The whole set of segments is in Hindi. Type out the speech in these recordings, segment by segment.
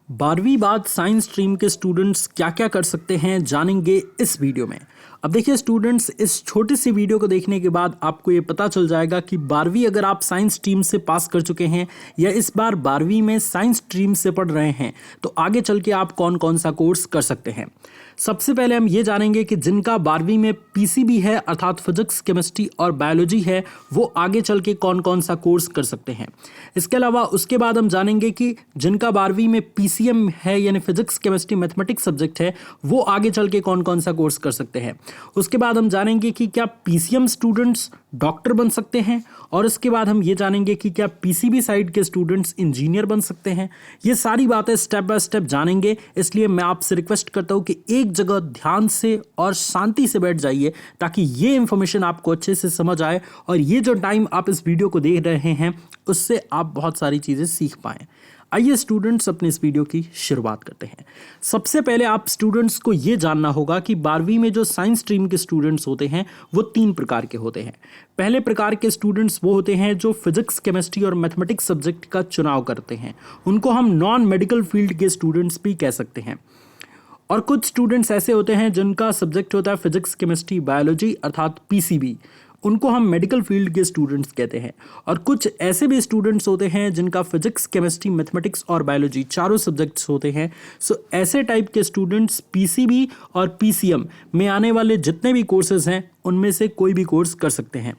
12वीं बाद साइंस स्ट्रीम के स्टूडेंट्स क्या क्या कर सकते हैं जानेंगे इस वीडियो में। अब देखिए स्टूडेंट्स, इस छोटी सी वीडियो को देखने के बाद आपको ये पता चल जाएगा कि 12वीं अगर आप साइंस स्ट्रीम से पास कर चुके हैं या इस बार 12वीं में साइंस स्ट्रीम से पढ़ रहे हैं तो आगे चल के आप कौन कौन सा कोर्स कर सकते हैं। सबसे पहले हम ये जानेंगे कि जिनका 12वीं में पीसीबी है अर्थात फिजिक्स, केमिस्ट्री और बायोलॉजी है वो आगे चल के कौन कौन सा कोर्स कर सकते हैं। इसके अलावा उसके बाद हम जानेंगे कि जिनका 12वीं में पीसीएम है यानी फिजिक्स, केमिस्ट्री, मैथमेटिक्स सब्जेक्ट है वो आगे चल के कौन कौन सा कोर्स कर सकते हैं। उसके बाद हम जानेंगे कि क्या पीसीएम स्टूडेंट्स डॉक्टर बन सकते हैं और इसके बाद हम ये जानेंगे कि क्या पीसीबी साइड के स्टूडेंट्स इंजीनियर बन सकते हैं। ये सारी बातें स्टेप बाय स्टेप जानेंगे, इसलिए मैं आपसे रिक्वेस्ट करता हूं कि एक जगह ध्यान से और शांति से बैठ जाइए ताकि ये इंफॉर्मेशन आपको अच्छे से समझ आए और ये जो टाइम आप इस वीडियो को देख रहे हैं उससे आप बहुत सारी चीज़ें सीख पाएं। आइए स्टूडेंट्स अपने इस वीडियो की शुरुआत करते हैं। सबसे पहले आप स्टूडेंट्स को ये जानना होगा कि 12वीं में जो साइंस स्ट्रीम के स्टूडेंट्स होते हैं वो 3 प्रकार के होते हैं। पहले प्रकार के स्टूडेंट्स वो होते हैं जो फिजिक्स, केमिस्ट्री और मैथमेटिक्स सब्जेक्ट का चुनाव करते हैं, उनको हम नॉन मेडिकल फील्ड के स्टूडेंट्स भी कह सकते हैं। और कुछ स्टूडेंट्स ऐसे होते हैं जिनका सब्जेक्ट होता है फिजिक्स, केमिस्ट्री, बायोलॉजी अर्थात पीसीबी, उनको हम मेडिकल फील्ड के स्टूडेंट्स कहते हैं। और कुछ ऐसे भी स्टूडेंट्स होते हैं जिनका फिजिक्स, केमिस्ट्री, मैथमेटिक्स और बायोलॉजी चारों सब्जेक्ट्स होते हैं। सो ऐसे टाइप के स्टूडेंट्स पीसीबी और पीसीएम में आने वाले जितने भी कोर्सेज हैं उनमें से कोई भी कोर्स कर सकते हैं।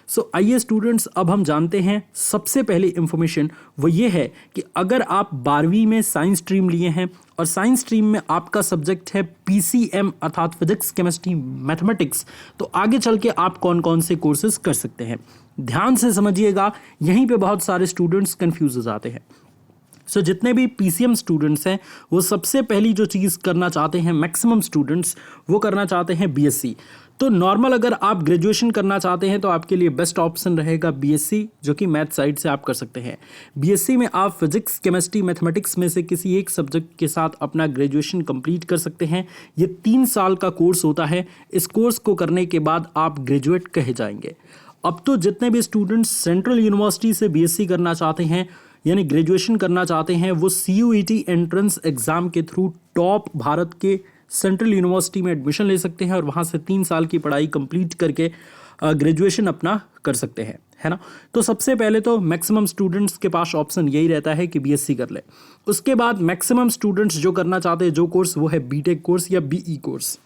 सो आइए स्टूडेंट्स, अब हम जानते हैं सबसे पहली इंफॉर्मेशन वो ये है कि अगर आप 12वीं में साइंस स्ट्रीम लिए हैं और साइंस स्ट्रीम में आपका सब्जेक्ट है पीसीएम अर्थात फिजिक्स, केमिस्ट्री, मैथमेटिक्स, तो आगे चल के आप कौन कौन से कोर्सेज कर सकते हैं। ध्यान से समझिएगा, यहीं पे बहुत सारे स्टूडेंट्स कंफ्यूज हो जाते हैं। सो जितने भी पीसीएम स्टूडेंट्स हैं वो सबसे पहली जो चीज़ करना चाहते हैं, मैक्सिमम स्टूडेंट्स वो करना चाहते हैं बीएससी। तो नॉर्मल अगर आप ग्रेजुएशन करना चाहते हैं तो आपके लिए बेस्ट ऑप्शन रहेगा बीएससी, जो कि मैथ साइड से आप कर सकते हैं। बीएससी में आप फिजिक्स, केमिस्ट्री, मैथमेटिक्स में से किसी एक सब्जेक्ट के साथ अपना ग्रेजुएशन कंप्लीट कर सकते हैं। ये 3 साल का कोर्स होता है। इस कोर्स को करने के बाद आप ग्रेजुएट कहे जाएंगे। अब तो जितने भी स्टूडेंट्स सेंट्रल यूनिवर्सिटी से बीएससी करना चाहते हैं यानी ग्रेजुएशन करना चाहते हैं वो सीयूईटी एंट्रेंस एग्जाम के थ्रू टॉप भारत के सेंट्रल यूनिवर्सिटी में एडमिशन ले सकते हैं और वहाँ से 3 साल की पढ़ाई कंप्लीट करके ग्रेजुएशन अपना कर सकते हैं, है ना। तो सबसे पहले तो मैक्सिमम स्टूडेंट्स के पास ऑप्शन यही रहता है कि बीएससी कर ले। उसके बाद मैक्सिमम स्टूडेंट्स जो करना चाहते हैं जो कोर्स, वो है बीटेक कोर्स या बीई कोर्स।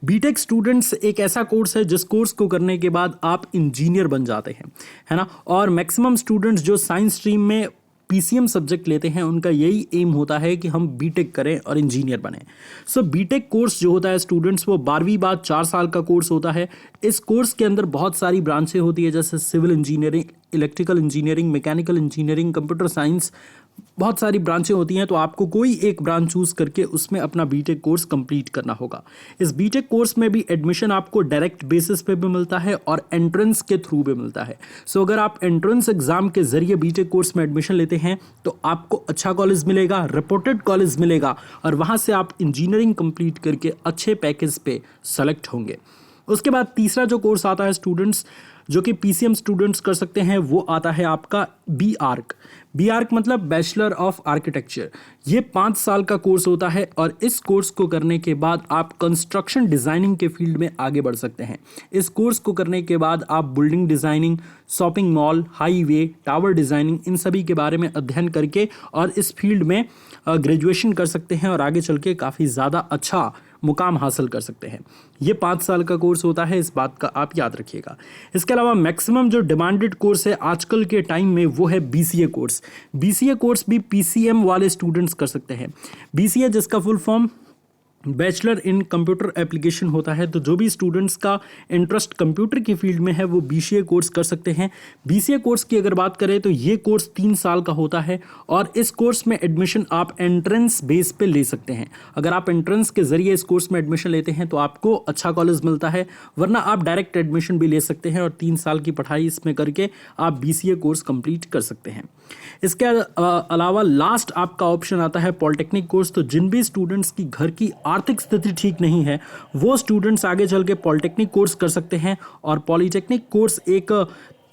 बीटेक स्टूडेंट्स एक ऐसा कोर्स है जिस कोर्स को करने के बाद आप इंजीनियर बन जाते हैं, है ना। और मैक्सिमम स्टूडेंट्स जो साइंस स्ट्रीम में पीसीएम सब्जेक्ट लेते हैं उनका यही एम होता है कि हम बीटेक करें और इंजीनियर बने। सो बीटेक कोर्स जो होता है स्टूडेंट्स वो 12वीं बाद 4 साल का कोर्स होता है। इस कोर्स के अंदर बहुत सारी ब्रांचें होती है जैसे civil engineering, electrical engineering, mechanical engineering, computer science, बहुत सारी ब्रांचें होती हैं। तो आपको कोई एक ब्रांच चूज करके उसमें अपना बीटेक कोर्स कंप्लीट करना होगा। इस बीटेक कोर्स में भी एडमिशन आपको डायरेक्ट बेसिस पे भी मिलता है और एंट्रेंस के थ्रू भी मिलता है। सो अगर आप एंट्रेंस एग्जाम के जरिए बीटेक कोर्स में एडमिशन लेते हैं तो आपको अच्छा कॉलेज मिलेगा, रिपोर्टेड कॉलेज मिलेगा और वहाँ से आप इंजीनियरिंग कंप्लीट करके अच्छे पैकेज पे सेलेक्ट होंगे। उसके बाद तीसरा जो कोर्स आता है स्टूडेंट्स जो कि पीसीएम स्टूडेंट्स कर सकते हैं वो आता है आपका बी आर्क। बी आर्क मतलब बैचलर ऑफ आर्किटेक्चर। ये 5 साल का कोर्स होता है और इस कोर्स को करने के बाद आप कंस्ट्रक्शन डिज़ाइनिंग के फील्ड में आगे बढ़ सकते हैं। इस कोर्स को करने के बाद आप building designing, shopping mall, highway, tower designing, इन सभी के बारे में अध्ययन करके और इस फील्ड में ग्रेजुएशन कर सकते हैं और आगे चल के काफ़ी ज़्यादा अच्छा मुकाम हासिल कर सकते हैं। ये 5 साल का कोर्स होता है, इस बात का आप याद रखिएगा। इसके अलावा मैक्सिमम जो डिमांडेड कोर्स है आजकल के टाइम में वो है बीसीए कोर्स। बीसीए कोर्स भी पीसीएम वाले स्टूडेंट्स कर सकते हैं। बीसीए जिसका full form bachelor in computer application होता है। तो जो भी स्टूडेंट्स का इंटरेस्ट कंप्यूटर की फील्ड में है वो बीसीए कोर्स कर सकते हैं। बीसीए कोर्स की अगर बात करें तो ये कोर्स 3 साल का होता है और इस कोर्स में एडमिशन आप एंट्रेंस बेस पे ले सकते हैं। अगर आप एंट्रेंस के जरिए इस कोर्स में एडमिशन लेते हैं तो आपको अच्छा कॉलेज मिलता है, वरना आप डायरेक्ट एडमिशन भी ले सकते हैं और 3 साल की पढ़ाई इसमें करके आप बीसीए कोर्स कंप्लीट कर सकते हैं। इसके अलावा लास्ट आपका ऑप्शन आता है पॉलिटेक्निक कोर्स। तो जिन भी स्टूडेंट्स की घर की आर्थिक स्थिति ठीक नहीं है वो स्टूडेंट्स आगे चल के पॉलिटेक्निक कोर्स कर सकते हैं। और पॉलिटेक्निक कोर्स एक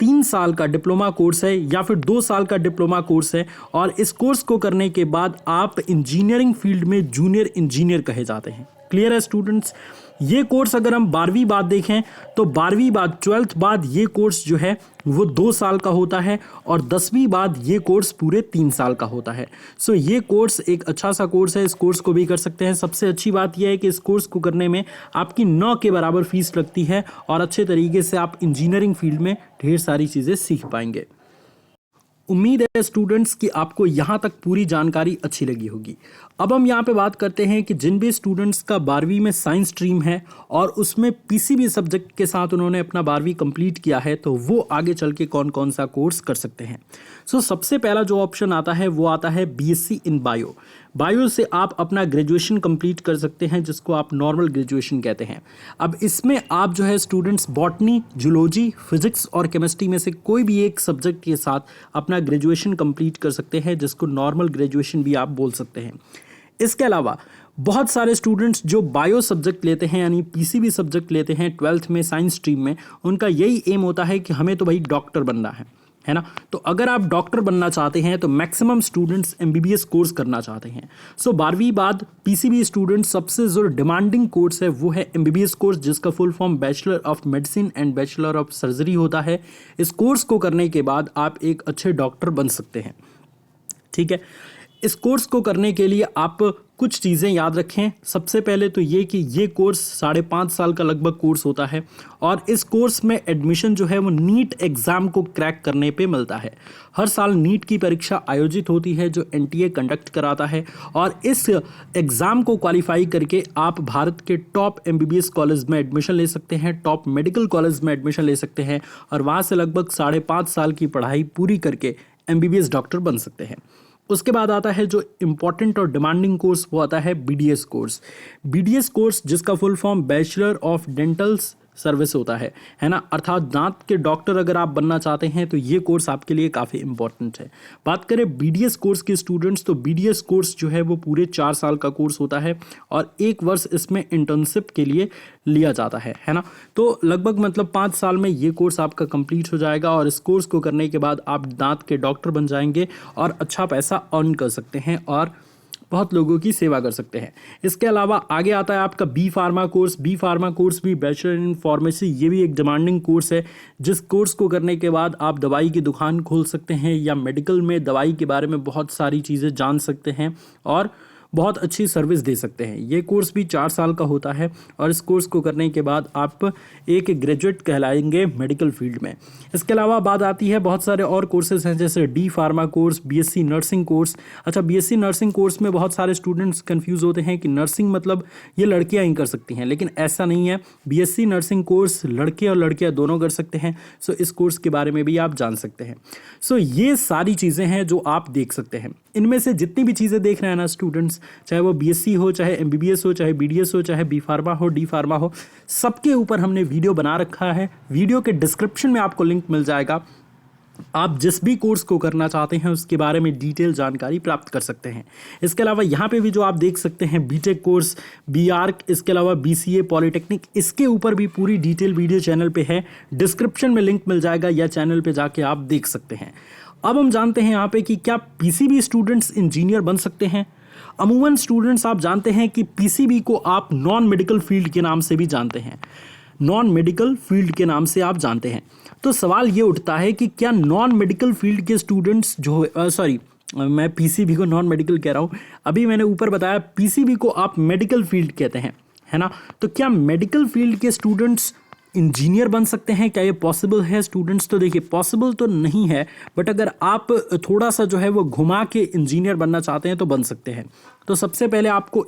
3 साल का डिप्लोमा कोर्स है या फिर 2 साल का डिप्लोमा कोर्स है, और इस कोर्स को करने के बाद आप इंजीनियरिंग फील्ड में जूनियर इंजीनियर कहे जाते हैं। क्लियर है स्टूडेंट्स? ये कोर्स अगर हम 12वीं बाद देखें तो 12वीं बाद 12th बाद ये कोर्स जो है वो 2 साल का होता है, और 10वीं बाद ये कोर्स पूरे 3 साल का होता है। सो ये कोर्स एक अच्छा सा कोर्स है, इस कोर्स को भी कर सकते हैं। सबसे अच्छी बात यह है कि इस कोर्स को करने में आपकी 9 के बराबर फीस लगती है, और अच्छे तरीके से आप इंजीनियरिंग फील्ड में ढेर सारी चीज़ें सीख पाएंगे। उम्मीद है स्टूडेंट्स कि आपको यहाँ तक पूरी जानकारी अच्छी लगी होगी। अब हम यहाँ पे बात करते हैं कि जिन भी स्टूडेंट्स का 12वीं में साइंस स्ट्रीम है और उसमें पीसीबी सब्जेक्ट के साथ उन्होंने अपना 12वीं कंप्लीट किया है, तो वो आगे चल के कौन कौन सा कोर्स कर सकते हैं। सबसे पहला जो ऑप्शन आता है वो आता है बीएससी इन बायो। बायो से आप अपना ग्रेजुएशन कंप्लीट कर सकते हैं, जिसको आप नॉर्मल ग्रेजुएशन कहते हैं। अब इसमें आप जो है स्टूडेंट्स बॉटनी, जूलॉजी, फिजिक्स और केमिस्ट्री में से कोई भी एक सब्जेक्ट के साथ अपना ग्रेजुएशन कंप्लीट कर सकते हैं, जिसको नॉर्मल ग्रेजुएशन भी आप बोल सकते हैं। इसके अलावा बहुत सारे स्टूडेंट्स जो बायो सब्जेक्ट लेते हैं यानी पीसीबी सब्जेक्ट लेते हैं 12th में साइंस स्ट्रीम में, उनका यही एम होता है कि हमें तो भाई डॉक्टर बनना है ना। तो अगर आप डॉक्टर बनना चाहते हैं तो मैक्सिमम स्टूडेंट्स एमबीबीएस कोर्स करना चाहते हैं। 12वीं बाद पीसीबी स्टूडेंट्स सबसे जो डिमांडिंग कोर्स है वो है एमबीबीएस कोर्स, जिसका full form bachelor of medicine and bachelor of surgery होता है। इस कोर्स को करने के बाद आप एक अच्छे डॉक्टर बन सकते हैं। ठीक है, इस कोर्स को करने के लिए आप कुछ चीज़ें याद रखें। सबसे पहले तो ये कि ये कोर्स 5.5 साल का लगभग कोर्स होता है, और इस कोर्स में एडमिशन जो है वो नीट एग्ज़ाम को क्रैक करने पे मिलता है। हर साल नीट की परीक्षा आयोजित होती है जो एनटीए कंडक्ट कराता है, और इस एग्ज़ाम को क्वालिफाई करके आप भारत के टॉप एमबीबीएस कॉलेज में एडमिशन ले सकते हैं, टॉप मेडिकल कॉलेज में एडमिशन ले सकते हैं, और वहाँ से लगभग 5.5 साल की पढ़ाई पूरी करके एमबीबीएस डॉक्टर बन सकते हैं। उसके बाद आता है जो इम्पॉर्टेंट और डिमांडिंग कोर्स, वो आता है बीडीएस कोर्स। बीडीएस कोर्स जिसका full form bachelor of dental service होता है ना, अर्थात दांत के डॉक्टर अगर आप बनना चाहते हैं तो ये कोर्स आपके लिए काफ़ी इंपॉर्टेंट है। बात करें बीडीएस कोर्स के स्टूडेंट्स, तो बीडीएस कोर्स जो है वो पूरे 4 साल का कोर्स होता है, और 1 वर्ष इसमें इंटर्नशिप के लिए लिया जाता है ना। तो लगभग मतलब 5 साल में ये कोर्स आपका कंप्लीट हो जाएगा, और इस कोर्स को करने के बाद आप दांत के डॉक्टर बन जाएंगे और अच्छा पैसा अर्न कर सकते हैं और बहुत लोगों की सेवा कर सकते हैं। इसके अलावा आगे आता है आपका B pharma course. B pharma course भी बैचलर इन फार्मेसी, ये भी एक डिमांडिंग कोर्स है, जिस कोर्स को करने के बाद आप दवाई की दुकान खोल सकते हैं या मेडिकल में दवाई के बारे में बहुत सारी चीज़ें जान सकते हैं और बहुत अच्छी सर्विस दे सकते हैं। ये कोर्स भी 4 साल का होता है, और इस कोर्स को करने के बाद आप एक ग्रेजुएट कहलाएंगे मेडिकल फील्ड में। इसके अलावा बात आती है बहुत सारे और कोर्सेज हैं, जैसे D pharma course, BSc nursing course. अच्छा, बीएससी नर्सिंग कोर्स में बहुत सारे स्टूडेंट्स कंफ्यूज होते हैं कि नर्सिंग मतलब ये लड़कियां ही कर सकती हैं, लेकिन ऐसा नहीं है। बीएससी नर्सिंग कोर्स लड़के और लड़कियां दोनों कर सकते हैं। इस कोर्स के बारे में भी आप जान सकते हैं। ये सारी चीज़ें हैं जो आप देख सकते हैं। इनमें से जितनी भी चीज़ें देख रहे हैं ना स्टूडेंट्स, चाहे वो बीएससी हो, चाहे एमबीबीएस हो, चाहे बीडीएस हो, चाहे बी फार्मा हो, डी फार्मा हो, सबके ऊपर हमने वीडियो बना रखा है। वीडियो के डिस्क्रिप्शन में आपको लिंक मिल जाएगा। आप जिस भी कोर्स को करना चाहते हैं उसके बारे में डिटेल जानकारी प्राप्त कर सकते हैं। इसके अलावा यहाँ पे भी जो आप देख सकते हैं बीटेक कोर्स, बी आर्क, इसके अलावा बीसीए, पॉलिटेक्निक, इसके ऊपर भी पूरी डिटेल वीडियो चैनल पे है। डिस्क्रिप्शन में लिंक मिल जाएगा या चैनल पे जाके आप देख सकते हैं। अब हम जानते हैं यहाँ पे कि क्या पीसीबी स्टूडेंट्स इंजीनियर बन सकते हैं। अमूमन स्टूडेंट्स आप जानते हैं कि पीसीबी को आप नॉन मेडिकल फील्ड के नाम से भी जानते हैं, नॉन मेडिकल फील्ड के नाम से आप जानते हैं। तो सवाल ये उठता है कि क्या नॉन मेडिकल फील्ड के स्टूडेंट्स जो मैं पीसीबी को नॉन मेडिकल कह रहा हूँ, अभी मैंने ऊपर बताया पीसीबी को आप मेडिकल फील्ड कहते हैं, है ना। तो क्या मेडिकल फील्ड के स्टूडेंट्स इंजीनियर बन सकते हैं? क्या ये पॉसिबल है स्टूडेंट्स? तो देखिए, पॉसिबल तो नहीं है, बट अगर आप थोड़ा सा जो है वो घुमा के इंजीनियर बनना चाहते हैं तो बन सकते हैं। तो सबसे पहले आपको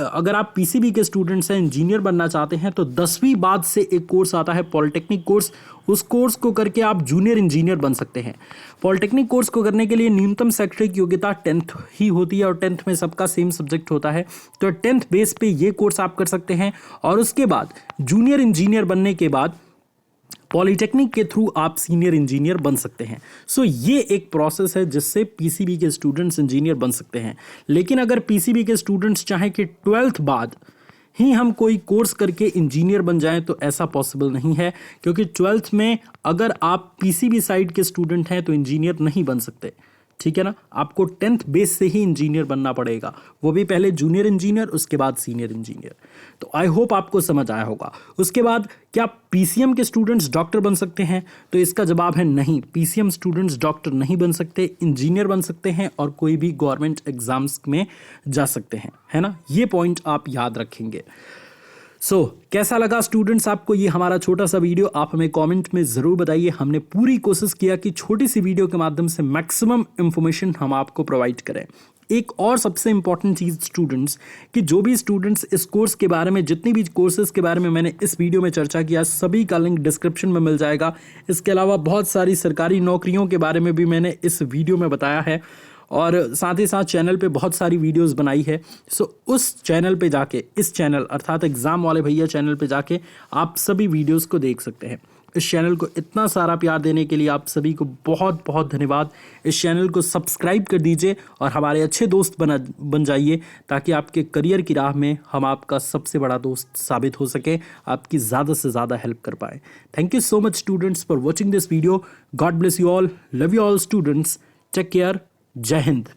अगर आप पीसीबी के स्टूडेंट्स हैं, इंजीनियर बनना चाहते हैं, तो 10वीं बाद से एक कोर्स आता है पॉलिटेक्निक कोर्स। उस कोर्स को करके आप जूनियर इंजीनियर बन सकते हैं। पॉलिटेक्निक कोर्स को करने के लिए न्यूनतम शैक्षणिक योग्यता 10th ही होती है, और 10th में सबका सेम सब्जेक्ट होता है। तो 10th बेस पे ये कोर्स आप कर सकते हैं, और उसके बाद जूनियर इंजीनियर बनने के बाद पॉलिटेक्निक के थ्रू आप सीनियर इंजीनियर बन सकते हैं। ये एक प्रोसेस है जिससे पीसीबी के स्टूडेंट्स इंजीनियर बन सकते हैं। लेकिन अगर पीसीबी के स्टूडेंट्स चाहें कि 12th बाद ही हम कोई कोर्स करके इंजीनियर बन जाएं तो ऐसा पॉसिबल नहीं है, क्योंकि 12th में अगर आप पीसीबी साइड के स्टूडेंट हैं तो इंजीनियर नहीं बन सकते। ठीक है ना, आपको 10th बेस से ही इंजीनियर बनना पड़ेगा, वो भी पहले जूनियर इंजीनियर उसके बाद सीनियर इंजीनियर। तो आई होप आपको समझ आया होगा। उसके बाद क्या पीसीएम के स्टूडेंट्स डॉक्टर बन सकते हैं? तो इसका जवाब है नहीं, पीसीएम स्टूडेंट्स डॉक्टर नहीं बन सकते, इंजीनियर बन सकते हैं और कोई भी गवर्नमेंट एग्जाम्स में जा सकते हैं, है ना, ये पॉइंट आप याद रखेंगे। कैसा लगा स्टूडेंट्स आपको ये हमारा छोटा सा वीडियो? आप हमें कमेंट में ज़रूर बताइए। हमने पूरी कोशिश किया कि छोटी सी वीडियो के माध्यम से मैक्सिमम इंफॉर्मेशन हम आपको प्रोवाइड करें। एक और सबसे इंपॉर्टेंट चीज़ स्टूडेंट्स, कि जो भी स्टूडेंट्स इस कोर्स के बारे में, जितनी भी कोर्सेज के बारे में मैंने इस वीडियो में चर्चा किया, सभी का लिंक डिस्क्रिप्शन में मिल जाएगा। इसके अलावा बहुत सारी सरकारी नौकरियों के बारे में भी मैंने इस वीडियो में बताया है और साथ ही साथ चैनल पे बहुत सारी वीडियोस बनाई है। उस चैनल पे जाके, इस चैनल अर्थात एग्ज़ाम वाले भैया चैनल पे जाके आप सभी वीडियोस को देख सकते हैं। इस चैनल को इतना सारा प्यार देने के लिए आप सभी को बहुत बहुत धन्यवाद। इस चैनल को सब्सक्राइब कर दीजिए और हमारे अच्छे दोस्त बन जाइए, ताकि आपके करियर की राह में हम आपका सबसे बड़ा दोस्त साबित हो सके, आपकी ज़्यादा से ज़्यादा हेल्प कर पाए। Thank you so much students for watching this video. God bless you all, love you all students, take care, जय हिंद।